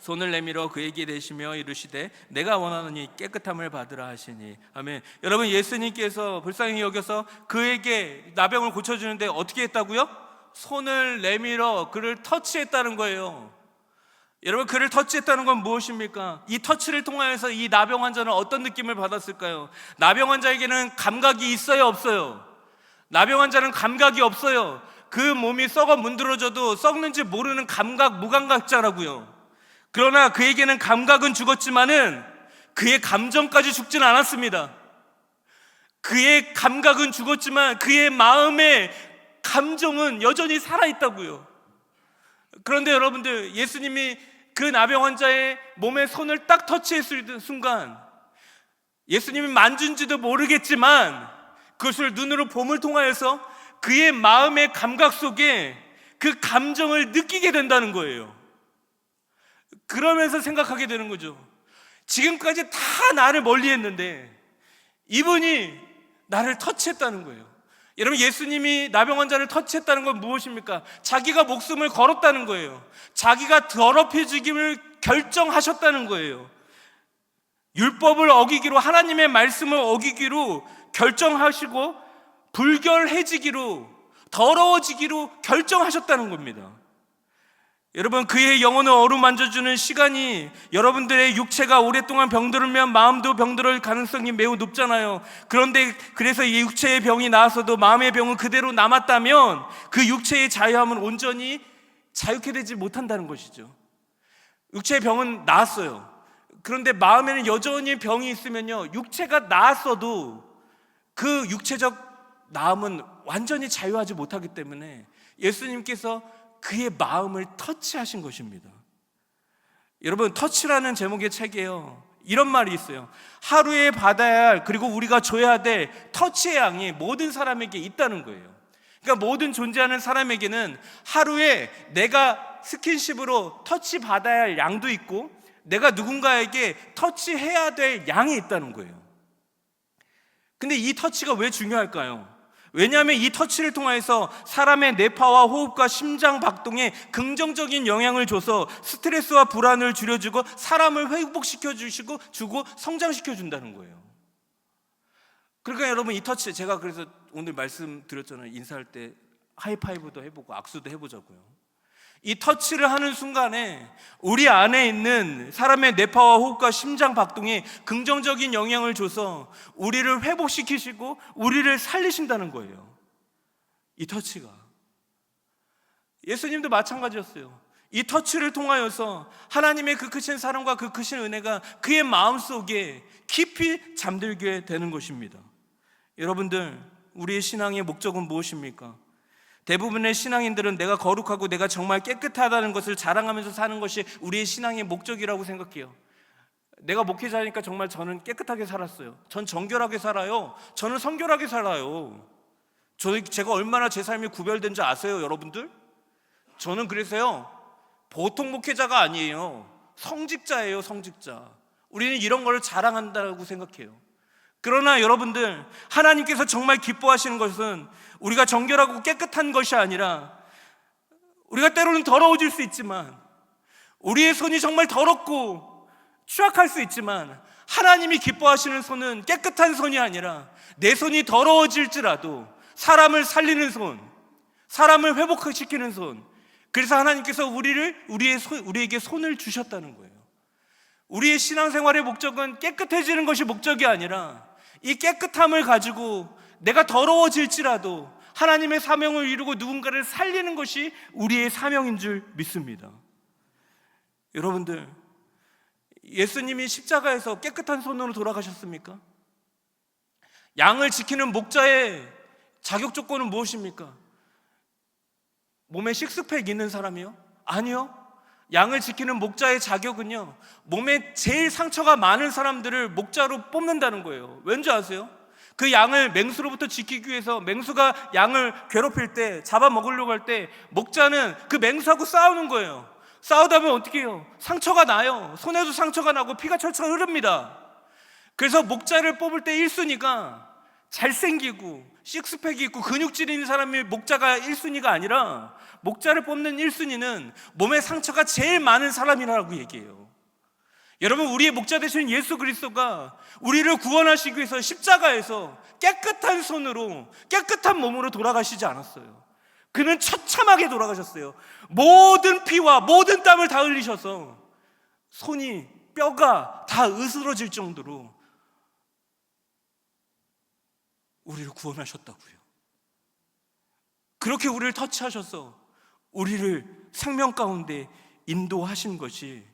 손을 내밀어 그에게 대시며 이르시되 내가 원하노니 깨끗함을 받으라 하시니. 아멘. 여러분, 예수님께서 불쌍히 여겨서 그에게 나병을 고쳐주는데 어떻게 했다고요? 손을 내밀어 그를 터치했다는 거예요. 여러분, 그를 터치했다는 건 무엇입니까? 이 터치를 통하여서 이 나병 환자는 어떤 느낌을 받았을까요? 나병 환자에게는 감각이 있어요, 없어요? 나병 환자는 감각이 없어요. 그 몸이 썩어 문드러져도 썩는지 모르는 무감각자라고요. 그러나 그에게는 감각은 죽었지만은 그의 감정까지 죽진 않았습니다. 그의 감각은 죽었지만 그의 마음의 감정은 여전히 살아있다고요. 그런데 여러분들, 예수님이 그 나병 환자의 몸에 손을 딱 터치했을 순간, 예수님이 만진지도 모르겠지만 그것을 눈으로 봄을 통하여서 그의 마음의 감각 속에 그 감정을 느끼게 된다는 거예요. 그러면서 생각하게 되는 거죠. 지금까지 다 나를 멀리했는데 이분이 나를 터치했다는 거예요. 여러분, 예수님이 나병 환자를 터치했다는 건 무엇입니까? 자기가 목숨을 걸었다는 거예요. 자기가 더럽혀지기를 결정하셨다는 거예요. 율법을 어기기로, 하나님의 말씀을 어기기로 결정하시고 불결해지기로, 더러워지기로 결정하셨다는 겁니다. 여러분, 그의 영혼을 어루만져주는 시간이, 여러분들의 육체가 오랫동안 병들면 마음도 병들 가능성이 매우 높잖아요. 그런데 그래서 이 육체의 병이 나았어도 마음의 병은 그대로 남았다면 그 육체의 자유함은 온전히 자유케 되지 못한다는 것이죠. 육체의 병은 나았어요. 그런데 마음에는 여전히 병이 있으면요, 육체가 나았어도 그 육체적 나음은 완전히 자유하지 못하기 때문에 예수님께서 그의 마음을 터치하신 것입니다. 여러분, 터치라는 제목의 책이에요. 이런 말이 있어요. 하루에 받아야 할, 그리고 우리가 줘야 될 터치의 양이 모든 사람에게 있다는 거예요. 그러니까 모든 존재하는 사람에게는 하루에 내가 스킨십으로 터치 받아야 할 양도 있고 내가 누군가에게 터치해야 될 양이 있다는 거예요. 근데 이 터치가 왜 중요할까요? 왜냐하면 이 터치를 통해서 사람의 뇌파와 호흡과 심장 박동에 긍정적인 영향을 줘서 스트레스와 불안을 줄여주고 사람을 회복시켜 주고 성장시켜 준다는 거예요. 그러니까 여러분, 이 터치, 제가 그래서 오늘 말씀드렸잖아요. 인사할 때 하이파이브도 해보고 악수도 해보자고요. 이 터치를 하는 순간에 우리 안에 있는 사람의 뇌파와 호흡과 심장 박동에 긍정적인 영향을 줘서 우리를 회복시키시고 우리를 살리신다는 거예요. 이 터치가. 예수님도 마찬가지였어요. 이 터치를 통하여서 하나님의 그 크신 사랑과 그 크신 은혜가 그의 마음속에 깊이 잠들게 되는 것입니다. 여러분들, 우리의 신앙의 목적은 무엇입니까? 대부분의 신앙인들은 내가 거룩하고 내가 정말 깨끗하다는 것을 자랑하면서 사는 것이 우리의 신앙의 목적이라고 생각해요. 내가 목회자니까 정말 저는 깨끗하게 살았어요. 전 정결하게 살아요. 저는 성결하게 살아요. 제가 얼마나 제 삶이 구별된 줄 아세요, 여러분들? 저는 그래서요, 보통 목회자가 아니에요. 성직자예요, 성직자. 우리는 이런 걸 자랑한다고 생각해요. 그러나 여러분들, 하나님께서 정말 기뻐하시는 것은 우리가 정결하고 깨끗한 것이 아니라, 우리가 때로는 더러워질 수 있지만, 우리의 손이 정말 더럽고 추악할 수 있지만, 하나님이 기뻐하시는 손은 깨끗한 손이 아니라 내 손이 더러워질지라도 사람을 살리는 손, 사람을 회복시키는 손. 그래서 하나님께서 우리에게 손을 주셨다는 거예요. 우리의 신앙생활의 목적은 깨끗해지는 것이 목적이 아니라 이 깨끗함을 가지고 내가 더러워질지라도 하나님의 사명을 이루고 누군가를 살리는 것이 우리의 사명인 줄 믿습니다. 여러분들, 예수님이 십자가에서 깨끗한 손으로 돌아가셨습니까? 양을 지키는 목자의 자격 조건은 무엇입니까? 몸에 식스팩 있는 사람이요? 아니요. 양을 지키는 목자의 자격은요, 몸에 제일 상처가 많은 사람들을 목자로 뽑는다는 거예요. 왠지 아세요? 그 양을 맹수로부터 지키기 위해서, 맹수가 양을 괴롭힐 때, 잡아먹으려고 할 때 목자는 그 맹수하고 싸우는 거예요. 싸우다 보면 어떻게 해요? 상처가 나요. 손에도 상처가 나고 피가 철철 흐릅니다. 그래서 목자를 뽑을 때 1순위가 잘생기고 식스팩이 있고 근육질이 있는 사람이 목자가 1순위가 아니라, 목자를 뽑는 1순위는 몸에 상처가 제일 많은 사람이라고 얘기해요. 여러분, 우리의 목자 되신 예수 그리스도가 우리를 구원하시기 위해서 십자가에서 깨끗한 손으로, 깨끗한 몸으로 돌아가시지 않았어요. 그는 처참하게 돌아가셨어요. 모든 피와 모든 땀을 다 흘리셔서 손이, 뼈가 다 으스러질 정도로 우리를 구원하셨다고요. 그렇게 우리를 터치하셔서 우리를 생명 가운데 인도하신 것이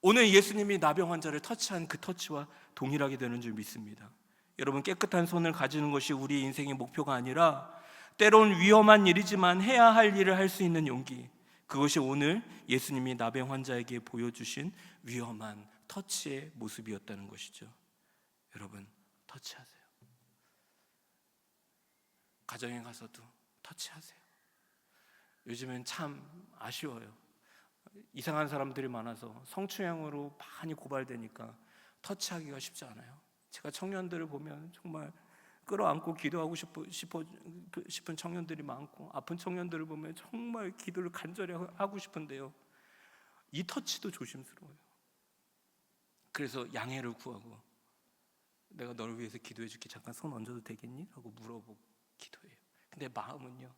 오늘 예수님이 나병 환자를 터치한 그 터치와 동일하게 되는 줄 믿습니다. 여러분, 깨끗한 손을 가지는 것이 우리 인생의 목표가 아니라 때론 위험한 일이지만 해야 할 일을 할 수 있는 용기, 그것이 오늘 예수님이 나병 환자에게 보여주신 위험한 터치의 모습이었다는 것이죠. 여러분, 터치하세요. 가정에 가서도 터치하세요. 요즘엔 참 아쉬워요. 이상한 사람들이 많아서 성추행으로 많이 고발되니까 터치하기가 쉽지 않아요. 제가 청년들을 보면 정말 끌어안고 기도하고 싶은 청년들이 많고, 아픈 청년들을 보면 정말 기도를 간절히 하고 싶은데요, 이 터치도 조심스러워요. 그래서 양해를 구하고, 내가 너를 위해서 기도해 줄게, 잠깐 손 얹어도 되겠니? 라고 물어보고 기도해요. 근데 마음은요,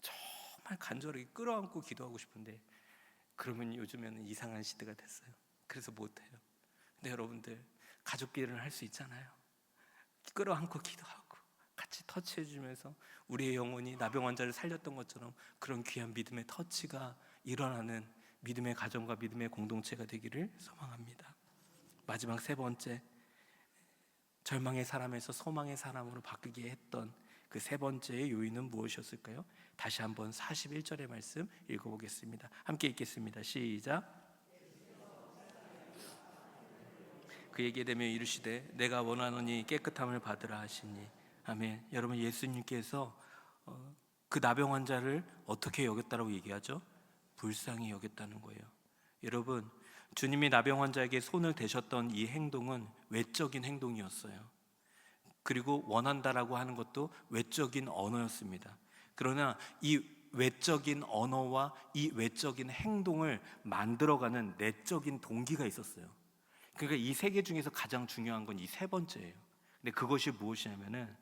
정말 간절하게 끌어안고 기도하고 싶은데, 그러면 요즘에는 이상한 시대가 됐어요. 그래서 못해요. 근데 여러분들, 가족끼리는 할 수 있잖아요. 끌어안고 기도하고 같이 터치해주면서 우리의 영혼이 나병 환자를 살렸던 것처럼 그런 귀한 믿음의 터치가 일어나는 믿음의 가정과 믿음의 공동체가 되기를 소망합니다. 마지막 세 번째, 절망의 사람에서 소망의 사람으로 바뀌게 했던 그 세 번째의 요인은 무엇이었을까요? 다시 한번 41절의 말씀 읽어보겠습니다. 함께 읽겠습니다. 시작. 그에게 대며 이르시되 내가 원하노니 깨끗함을 받으라 하시니. 아멘. 여러분, 예수님께서 그 나병 환자를 어떻게 여겼다라고 얘기하죠? 불쌍히 여겼다는 거예요. 여러분, 주님이 나병 환자에게 손을 대셨던 이 행동은 외적인 행동이었어요. 그리고 원한다라고 하는 것도 외적인 언어였습니다. 그러나 이 외적인 언어와 이 외적인 행동을 만들어가는 내적인 동기가 있었어요. 그러니까 이 세 개 중에서 가장 중요한 건 이 세 번째예요. 근데 그것이 무엇이냐면은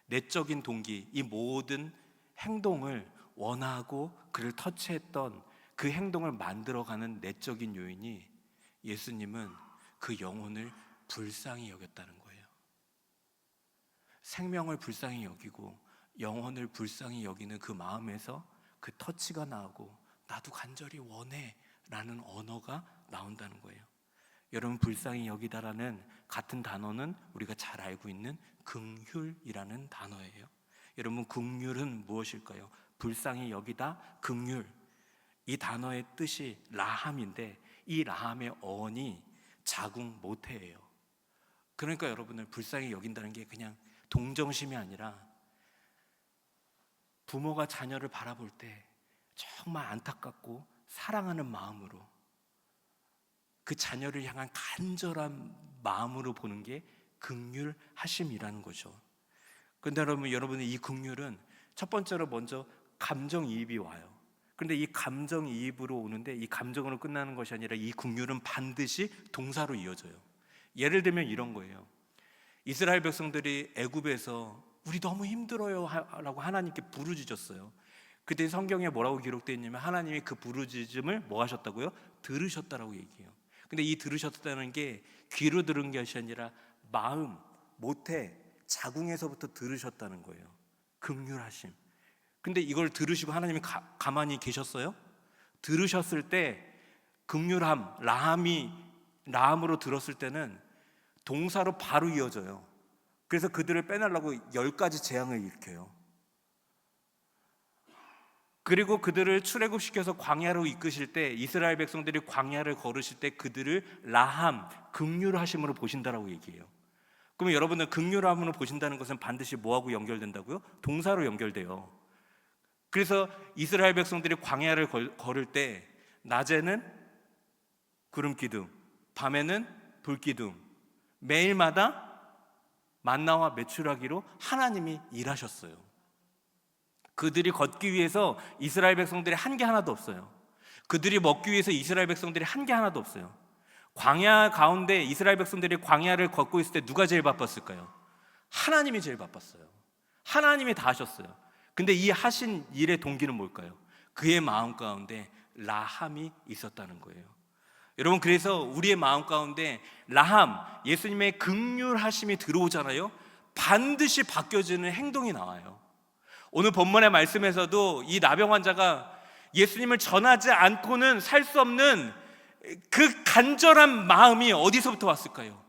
내적인 동기, 이 모든 행동을 원하고 그를 터치했던 그 행동을 만들어가는 내적인 요인이, 예수님은 그 영혼을 불쌍히 여겼다는 거예요. 생명을 불쌍히 여기고 영혼을 불쌍히 여기는 그 마음에서 그 터치가 나오고 나도 간절히 원해 라는 언어가 나온다는 거예요. 여러분, 불쌍히 여기다라는 같은 단어는 우리가 잘 알고 있는 긍휼이라는 단어예요. 여러분, 긍휼은 무엇일까요? 불쌍히 여기다, 긍휼, 이 단어의 뜻이 라함인데 이 라함의 어원이 자궁 모태예요. 그러니까 여러분을 불쌍히 여긴다는 게 그냥 동정심이 아니라 부모가 자녀를 바라볼 때 정말 안타깝고 사랑하는 마음으로, 그 자녀를 향한 간절한 마음으로 보는 게 긍휼하심이라는 거죠. 그런데 여러분의 이 긍휼은 첫 번째로 먼저 감정이입이 와요. 그런데 이 감정이입으로 오는데 이 감정으로 끝나는 것이 아니라 이 긍휼은 반드시 동사로 이어져요. 예를 들면 이런 거예요. 이스라엘 백성들이 애굽에서 우리 너무 힘들어요 라고 하나님께 부르짖었어요. 그때 성경에 뭐라고 기록되어 있냐면 하나님이 그 부르짖음을 뭐 하셨다고요? 들으셨다라고 얘기해요. 근데 이 들으셨다는 게 귀로 들은 것이 아니라 마음, 모태, 자궁에서부터 들으셨다는 거예요. 긍휼하심. 근데 이걸 들으시고 하나님이 가만히 계셨어요? 들으셨을 때 긍휼함, 라함으로 들었을 때는 동사로 바로 이어져요. 그래서 그들을 빼내려고 10가지 재앙을 일으켜요. 그리고 그들을 출애굽시켜서 광야로 이끄실 때, 이스라엘 백성들이 광야를 걸으실 때 그들을 라함, 긍휼하심으로 보신다라고 얘기해요. 그러면 여러분은 긍휼함으로 보신다는 것은 반드시 뭐하고 연결된다고요? 동사로 연결돼요. 그래서 이스라엘 백성들이 광야를 걸을 때 낮에는 구름 기둥, 밤에는 불 기둥, 매일마다 만나와 메추라기로 하나님이 일하셨어요. 그들이 걷기 위해서 이스라엘 백성들이 한 게 하나도 없어요. 그들이 먹기 위해서 이스라엘 백성들이 한 게 하나도 없어요. 광야 가운데 이스라엘 백성들이 광야를 걷고 있을 때 누가 제일 바빴을까요? 하나님이 제일 바빴어요. 하나님이 다 하셨어요. 근데 이 하신 일의 동기는 뭘까요? 그의 마음 가운데 라함이 있었다는 거예요. 여러분, 그래서 우리의 마음 가운데 라함, 예수님의 긍휼하심이 들어오잖아요. 반드시 바뀌어지는 행동이 나와요. 오늘 본문의 말씀에서도 이 나병 환자가 예수님을 전하지 않고는 살 수 없는 그 간절한 마음이 어디서부터 왔을까요?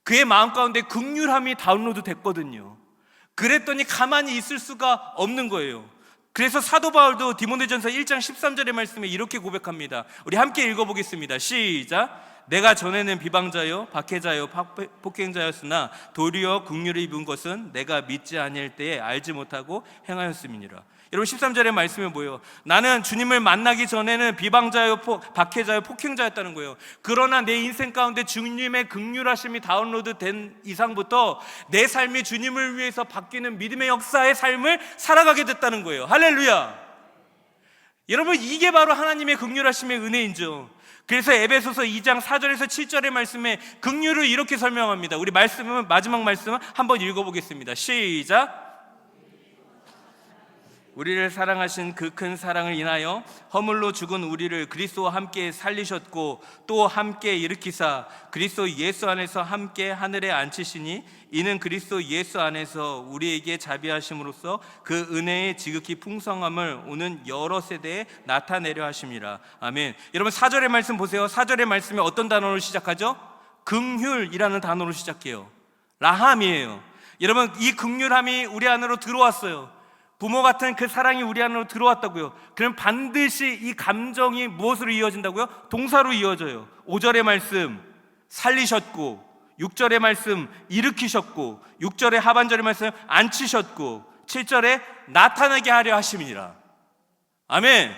그의 마음 가운데 긍휼함이 다운로드 됐거든요. 그랬더니 가만히 있을 수가 없는 거예요. 그래서 사도 바울도 디모데전서 1장 13절의 말씀에 이렇게 고백합니다. 우리 함께 읽어보겠습니다. 시작. 내가 전에는 비방자요 박해자요 폭행자였으나 도리어 긍휼을 입은 것은 내가 믿지 아니할 때에 알지 못하고 행하였음이니라. 여러분, 13절의 말씀이 뭐예요? 나는 주님을 만나기 전에는 비방자요 박해자요 폭행자였다는 거예요. 그러나 내 인생 가운데 주님의 긍휼하심이 다운로드 된 이상부터 내 삶이 주님을 위해서 바뀌는 믿음의 역사의 삶을 살아가게 됐다는 거예요. 할렐루야. 여러분, 이게 바로 하나님의 긍휼하심의 은혜인죠. 그래서 에베소서 2장 4절에서 7절의 말씀에 긍휼을 이렇게 설명합니다. 우리 말씀은, 마지막 말씀은 한번 읽어보겠습니다. 시작. 우리를 사랑하신 그 큰 사랑을 인하여 허물로 죽은 우리를 그리스도와 함께 살리셨고 또 함께 일으키사 그리스도 예수 안에서 함께 하늘에 앉히시니 이는 그리스도 예수 안에서 우리에게 자비하심으로써 그 은혜의 지극히 풍성함을 오는 여러 세대에 나타내려 하심이라. 아멘. 여러분, 4절의 말씀 보세요. 4절의 말씀이 어떤 단어로 시작하죠? 긍휼이라는 단어로 시작해요. 라함이에요. 여러분, 이 긍휼함이 우리 안으로 들어왔어요. 부모 같은 그 사랑이 우리 안으로 들어왔다고요. 그럼 반드시 이 감정이 무엇으로 이어진다고요? 동사로 이어져요. 5절의 말씀 살리셨고, 6절의 말씀 일으키셨고, 6절의 하반절의 말씀 앉히셨고, 7절에 나타나게 하려 하심이니라. 아멘.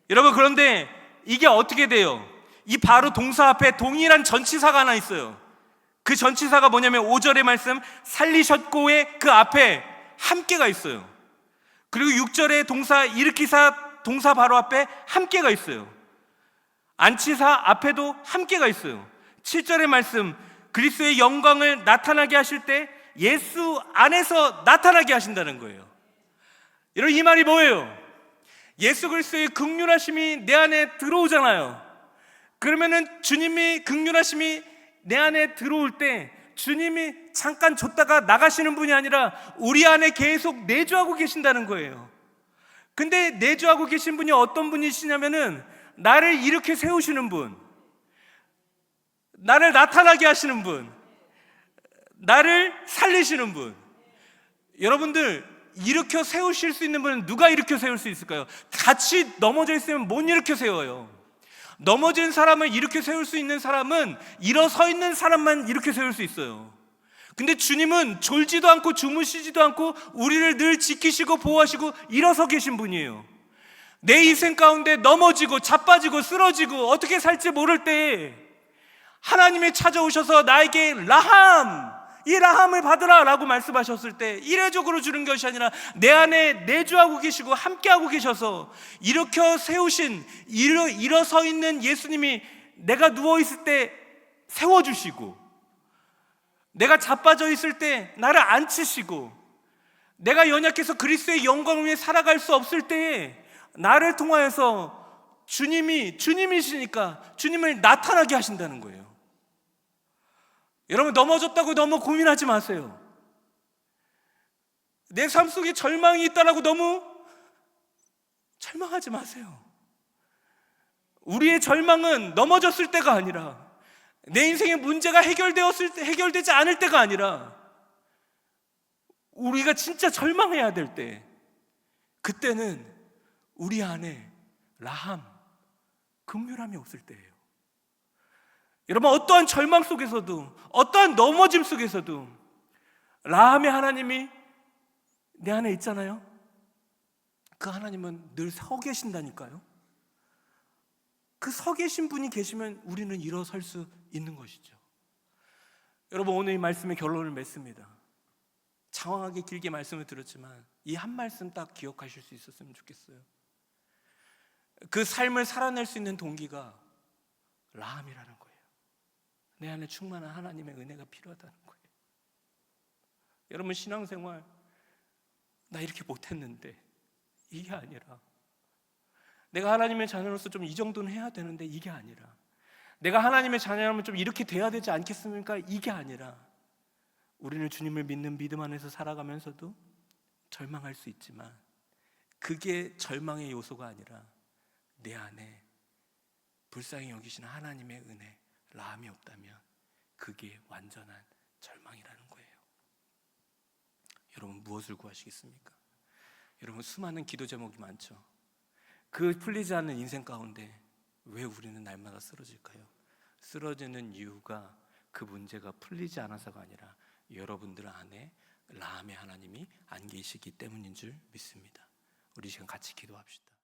여러분, 그런데 이게 어떻게 돼요? 이 바로 동사 앞에 동일한 전치사가 하나 있어요. 그 전치사가 뭐냐면 5절의 말씀 살리셨고의 그 앞에 함께가 있어요. 그리고 6절의 동사 일으키사 동사 바로 앞에 함께가 있어요. 안치사 앞에도 함께가 있어요. 7절의 말씀 그리스도의 영광을 나타나게 하실 때 예수 안에서 나타나게 하신다는 거예요. 여러분, 이 말이 뭐예요? 예수 그리스도의 긍휼하심이 내 안에 들어오잖아요. 그러면은 주님이 긍휼하심이 내 안에 들어올 때 주님이 잠깐 줬다가 나가시는 분이 아니라 우리 안에 계속 내주하고 계신다는 거예요. 근데 내주하고 계신 분이 어떤 분이시냐면은 나를 이렇게 세우시는 분, 나를 나타나게 하시는 분, 나를 살리시는 분. 여러분들, 일으켜 세우실 수 있는 분은 누가 일으켜 세울 수 있을까요? 같이 넘어져 있으면 못 일으켜 세워요. 넘어진 사람을 일으켜 세울 수 있는 사람은 일어서 있는 사람만 일으켜 세울 수 있어요. 근데 주님은 졸지도 않고 주무시지도 않고 우리를 늘 지키시고 보호하시고 일어서 계신 분이에요. 내 인생 가운데 넘어지고 자빠지고 쓰러지고 어떻게 살지 모를 때 하나님이 찾아오셔서 나에게 라함, 이 라함을 받으라 라고 말씀하셨을 때 이례적으로 주는 것이 아니라 내 안에 내주하고 계시고 함께하고 계셔서 일으켜 세우신 일어서 있는 예수님이 내가 누워있을 때 세워주시고, 내가 자빠져 있을 때 나를 앉히시고, 내가 연약해서 그리스도의 영광을 위해 살아갈 수 없을 때에 나를 통하여서 주님이시니까 주님을 나타나게 하신다는 거예요. 여러분, 넘어졌다고 너무 고민하지 마세요. 내 삶 속에 절망이 있다라고 너무 절망하지 마세요. 우리의 절망은 넘어졌을 때가 아니라, 내 인생의 문제가 해결되지 않을 때가 아니라, 우리가 진짜 절망해야 될 때, 그때는 우리 안에 라함, 긍휼함이 없을 때예요. 여러분, 어떠한 절망 속에서도, 어떠한 넘어짐 속에서도 라함의 하나님이 내 안에 있잖아요. 그 하나님은 늘 서 계신다니까요. 그 서 계신 분이 계시면 우리는 일어설 수 있는 것이죠. 여러분, 오늘 이 말씀의 결론을 맺습니다. 장황하게 길게 말씀을 드렸지만 이 한 말씀 딱 기억하실 수 있었으면 좋겠어요. 그 삶을 살아낼 수 있는 동기가 라함이라는 거예요. 내 안에 충만한 하나님의 은혜가 필요하다는 거예요. 여러분, 신앙생활 나 이렇게 못했는데, 이게 아니라 내가 하나님의 자녀로서 좀 이 정도는 해야 되는데, 이게 아니라 내가 하나님의 자녀라면 좀 이렇게 돼야 되지 않겠습니까? 이게 아니라 우리는 주님을 믿는 믿음 안에서 살아가면서도 절망할 수 있지만, 그게 절망의 요소가 아니라 내 안에 불쌍히 여기시는 하나님의 은혜, 라함이 없다면 그게 완전한 절망이라는 거예요. 여러분, 무엇을 구하시겠습니까? 여러분, 수많은 기도 제목이 많죠. 그 풀리지 않는 인생 가운데 왜 우리는 날마다 쓰러질까요? 쓰러지는 이유가 그 문제가 풀리지 않아서가 아니라 여러분들 안에 라함의 하나님이 안 계시기 때문인 줄 믿습니다. 우리 시간 같이 기도합시다.